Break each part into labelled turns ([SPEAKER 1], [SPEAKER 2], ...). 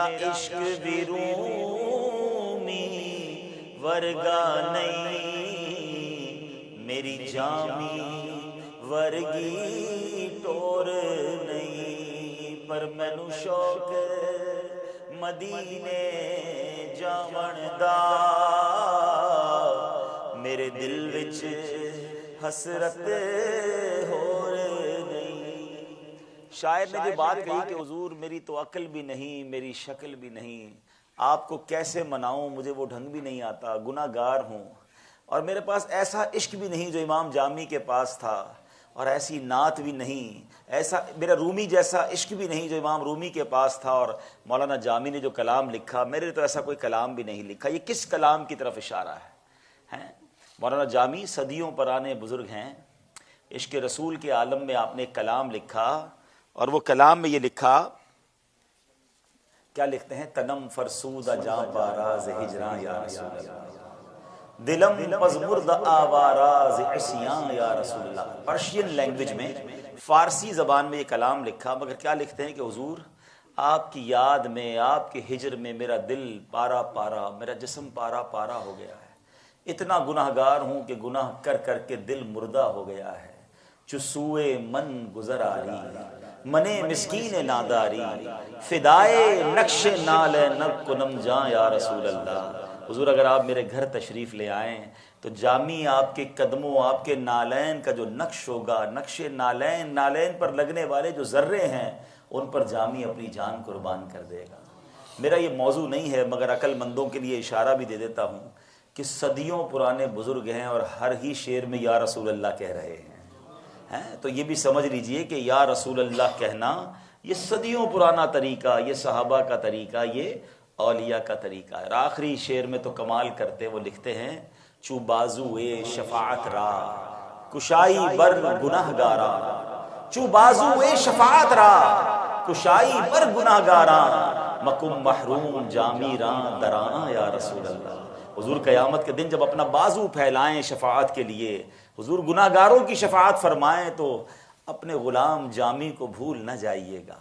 [SPEAKER 1] عشق بھی رومی ورگا نہیں، میری جامی ورگی ٹور نہیں، پر مینوں شوق مدینے جاون دا، میرے دل وچ حسرت ہور نہیں۔ شاعر نے جو بات کہی کہ حضور میری تو عقل بھی نہیں، میری شکل بھی نہیں، آپ کو کیسے مناؤں، مجھے وہ ڈھنگ بھی نہیں آتا، گناہ گار ہوں، اور میرے پاس ایسا عشق بھی نہیں جو امام جامی کے پاس تھا، اور ایسی نعت بھی نہیں، ایسا میرا رومی جیسا عشق بھی نہیں جو امام رومی کے پاس تھا، اور مولانا جامی نے جو کلام لکھا میرے تو ایسا کوئی کلام بھی نہیں لکھا۔ یہ کس کلام کی طرف اشارہ ہے؟ مولانا جامی صدیوں پرانے بزرگ ہیں، عشق رسول کے عالم میں آپ نے ایک کلام لکھا، اور وہ کلام میں یہ لکھا، کیا لکھتے ہیں؟ تنم فرسودہ جاں باراز ہجراں یا رسول اللہ، دلم پزمرد آواراز عصیاں یا رسول اللہ۔ پرشین لینگویج میں، فارسی زبان میں یہ کلام لکھا، مگر کیا لکھتے ہیں کہ حضور آپ کی یاد میں، آپ کے ہجر میں میرا دل پارا پارا، میرا جسم پارا پارا ہو گیا ہے، اتنا گناہ گار ہوں کہ گناہ کر کر کے دل مردہ ہو گیا ہے، چسوئے من گزر آری منے مسکین ناداری، فدائے نقش نال نب کنم جاں یا رسول اللہ۔ حضور اگر آپ میرے گھر تشریف لے آئیں تو جامی آپ کے قدموں، آپ کے نالین کا جو نقش ہوگا، نقش نالین، نالین پر لگنے والے جو ذرے ہیں، ان پر جامی اپنی جان قربان کر دے گا۔ میرا یہ موضوع نہیں ہے، مگر عقل مندوں کے لیے اشارہ بھی دے دیتا ہوں کہ صدیوں پرانے بزرگ ہیں اور ہر ہی شعر میں یا رسول اللہ کہہ رہے ہیں، تو یہ بھی سمجھ لیجئے کہ یا رسول اللہ کہنا یہ صدیوں پرانا طریقہ، یہ صحابہ کا طریقہ، یہ اولیاء کا طریقہ ہے۔ آخری شعر میں تو کمال کرتے، وہ لکھتے ہیں، چو بازو اے شفاعت را کشائی بر گناہ گارا، چو بازو اے شفاعت را کشائی بر گناہ گارا، مکم محروم جامی راں دراں یا رسول اللہ۔ حضور قیامت کے دن جب اپنا بازو پھیلائیں شفاعت کے لیے، حضور گناہ گاروں کی شفاعت فرمائیں، تو اپنے غلام جامی کو بھول نہ جائیے گا۔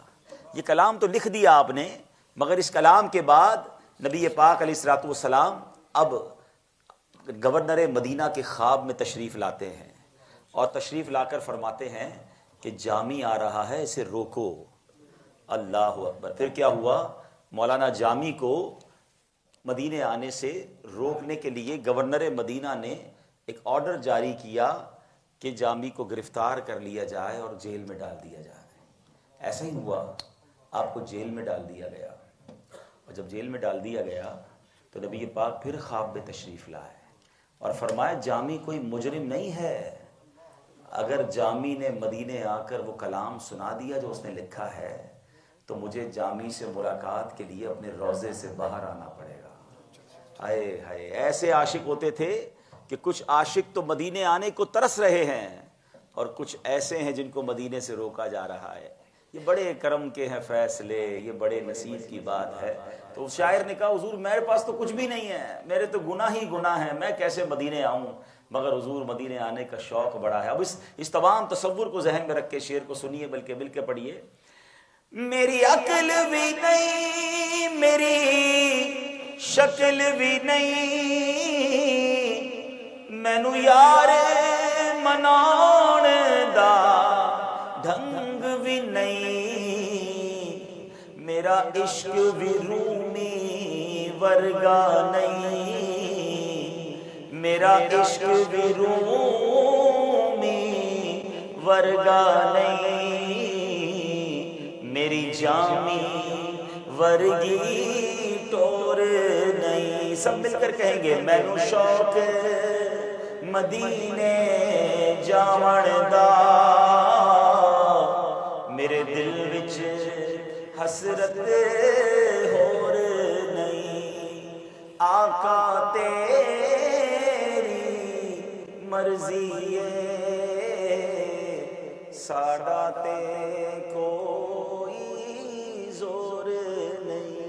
[SPEAKER 1] یہ کلام تو لکھ دیا آپ نے، مگر اس کلام کے بعد نبی پاک علیہ الصلوۃ والسلام اب گورنر مدینہ کے خواب میں تشریف لاتے ہیں، اور تشریف لا کر فرماتے ہیں کہ جامی آ رہا ہے، اسے روکو۔ اللہ اکبر۔ پھر کیا ہوا؟ مولانا جامی کو مدینے آنے سے روکنے کے لیے گورنر مدینہ نے ایک آرڈر جاری کیا کہ جامی کو گرفتار کر لیا جائے اور جیل میں ڈال دیا جائے۔ ایسا ہی ہوا، آپ کو جیل میں ڈال دیا گیا، اور جب جیل میں ڈال دیا گیا تو نبی پاک پھر خواب میں تشریف لائے اور فرمایا جامی کوئی مجرم نہیں ہے، اگر جامی نے مدینے آ کر وہ کلام سنا دیا جو اس نے لکھا ہے تو مجھے جامی سے ملاقات کے لیے اپنے روضے سے باہر آنا پڑے گا۔ ہائے ہائے، ایسے عاشق ہوتے تھے کہ کچھ عاشق تو مدینے آنے کو ترس رہے ہیں، اور کچھ ایسے ہیں جن کو مدینے سے روکا جا رہا ہے۔ یہ بڑے کرم کے ہیں فیصلے، یہ بڑے نصیب کی بات ہے۔ تو شاعر نے کہا حضور میرے پاس تو کچھ بھی نہیں ہے، میرے تو گناہ ہی گناہ ہیں، میں کیسے مدینے آؤں؟ مگر حضور مدینے آنے کا شوق بڑا ہے۔ اب اس تمام تصور کو ذہن میں رکھ کے شعر کو سنیے، بلکہ مل کے پڑھیے۔ میری عقل بھی نہیں، میری شکل بھی نہیں، مینوں یار مناؤن دا ڈھنگ بھی نہیں، میرا عشق بھی رومی ورگا نہیں، میرا عشق بھی رومی ورگا نہیں، میری جامی ورگی ٹور نہیں۔ سب مل کر کہیں گے، مینوں شوق مدینے جاون دا، میرے دل وچ حسرت ہور نہیں، آقا تیری مرضی ہے، ساڈا تے کوئی زور نہیں۔